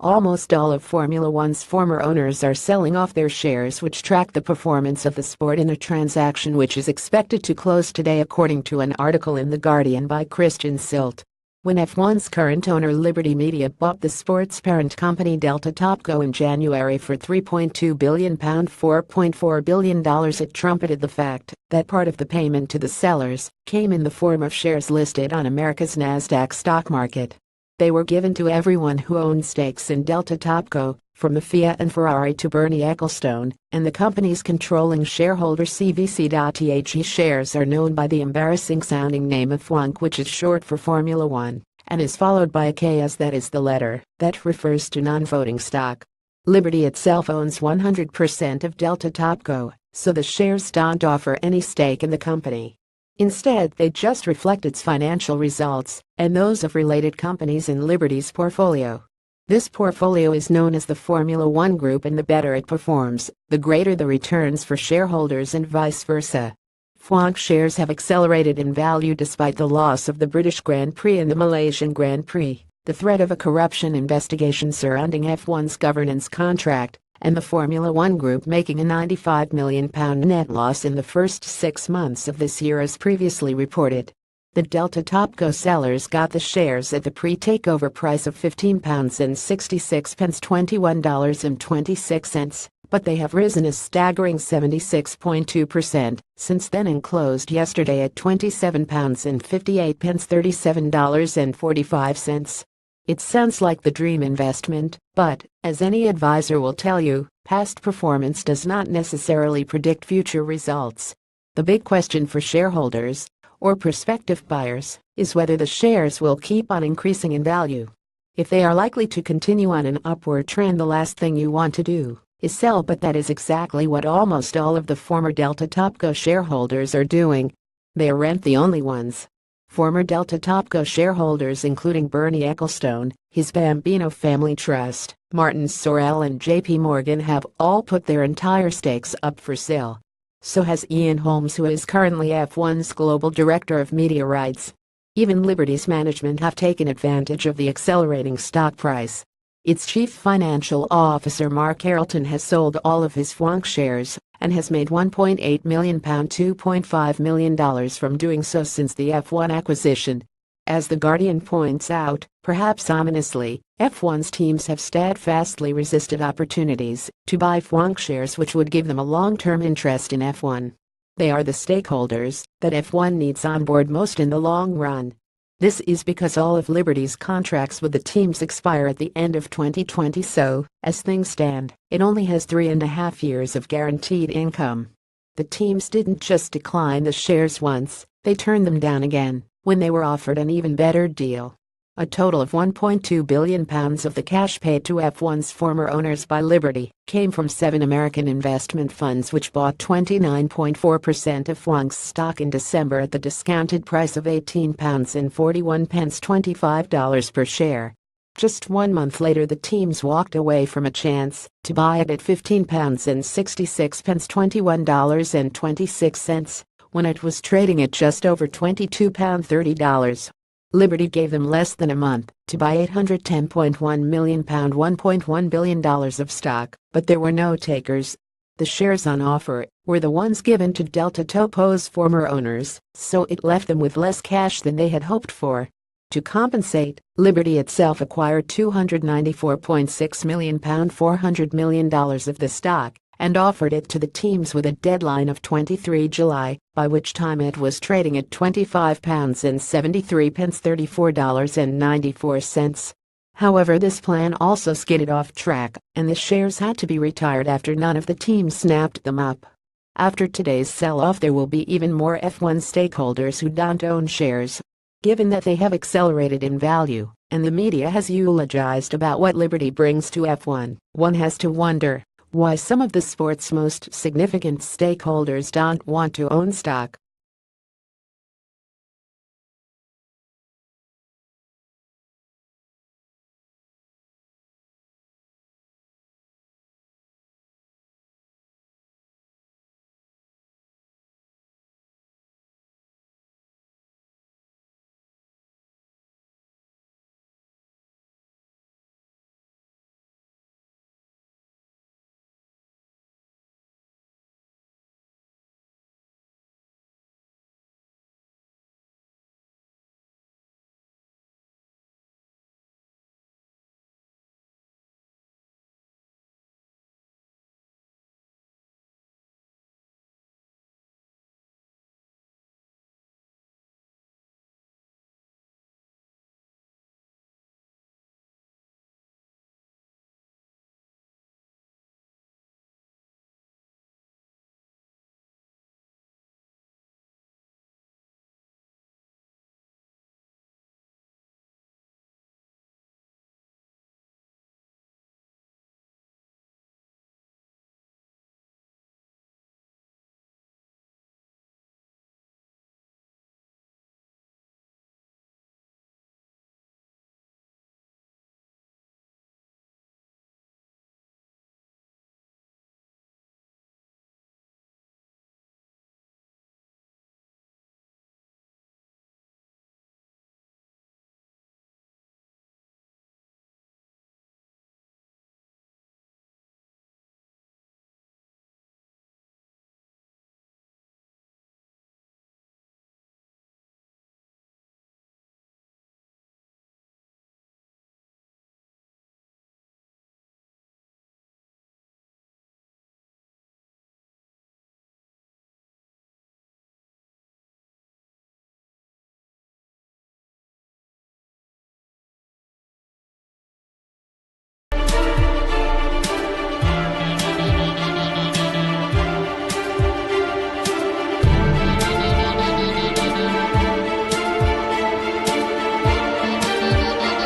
almost all of Formula One's former owners are selling off their shares, which track the performance of the sport, in a transaction which is expected to close today, according to an article in The Guardian by Christian Silt. When F1's current owner Liberty Media bought the sport's parent company Delta Topco in January for £3.2 billion, $4.4 billion, it trumpeted the fact that part of the payment to the sellers came in the form of shares listed on America's Nasdaq stock market. They were given to everyone who owned stakes in Delta Topco, from the Fiat and Ferrari to Bernie Ecclestone, and the company's controlling shareholder CVC.The shares are known by the embarrassing-sounding name of FWONK, which is short for Formula One, and is followed by a K, as that is the letter that refers to non-voting stock. Liberty itself owns 100% of Delta Topco, so the shares don't offer any stake in the company. Instead, they just reflect its financial results and those of related companies in Liberty's portfolio. This portfolio is known as the Formula One Group, and the better it performs, the greater the returns for shareholders, and vice versa. FWONK shares have accelerated in value despite the loss of the British Grand Prix and the Malaysian Grand Prix, the threat of a corruption investigation surrounding F1's governance contract, and the Formula One Group making a £95 million net loss in the first 6 months of this year, as previously reported. The Delta Topco sellers got the shares at the pre-takeover price of £15.66, $21.26, but they have risen a staggering 76.2% since then and closed yesterday at £27.58, $37.45. It sounds like the dream investment, but, as any advisor will tell you, past performance does not necessarily predict future results. The big question for shareholders, or prospective buyers, is whether the shares will keep on increasing in value. If they are likely to continue on an upward trend, the last thing you want to do is sell, but that is exactly what almost all of the former Delta Topco shareholders are doing. They aren't the only ones. Former Delta Topco shareholders, including Bernie Ecclestone, his Bambino Family Trust, Martin Sorrell, and JP Morgan, have all put their entire stakes up for sale. So has Ian Holmes, who is currently F1's global director of media rights. Even Liberty's management have taken advantage of the accelerating stock price. Its chief financial officer Mark Carleton has sold all of his FWONK shares and has made £1.8 million, $2.5 million from doing so since the F1 acquisition. As The Guardian points out, perhaps ominously, F1's teams have steadfastly resisted opportunities to buy FWONK shares which would give them a long-term interest in F1. They are the stakeholders that F1 needs on board most in the long run. This is because all of Liberty's contracts with the teams expire at the end of 2020, so, as things stand, it only has 3.5 years of guaranteed income. The teams didn't just decline the shares once, they turned them down again when they were offered an even better deal. A total of £1.2 billion of the cash paid to F1's former owners by Liberty came from 7 American investment funds, which bought 29.4% of FWONK's stock in December at the discounted price of £18.41, $25 per share. Just 1 month later, the teams walked away from a chance to buy it at £15.66, $21.26, when it was trading at just over £22.30. Liberty gave them less than a month to buy £810.1 million, $1.1 billion of stock, but there were no takers. The shares on offer were the ones given to Delta Topco's former owners, so it left them with less cash than they had hoped for. To compensate, Liberty itself acquired $294.6 million, $400 million of the stock, and offered it to the teams with a deadline of 23 July, by which time it was trading at £25.73, $34.94. However, this plan also skidded off track, and the shares had to be retired after none of the teams snapped them up. After today's sell-off, there will be even more F1 stakeholders who don't own shares. Given that they have accelerated in value, and the media has eulogized about what Liberty brings to F1, one has to wonder why some of the sport's most significant stakeholders don't want to own stock.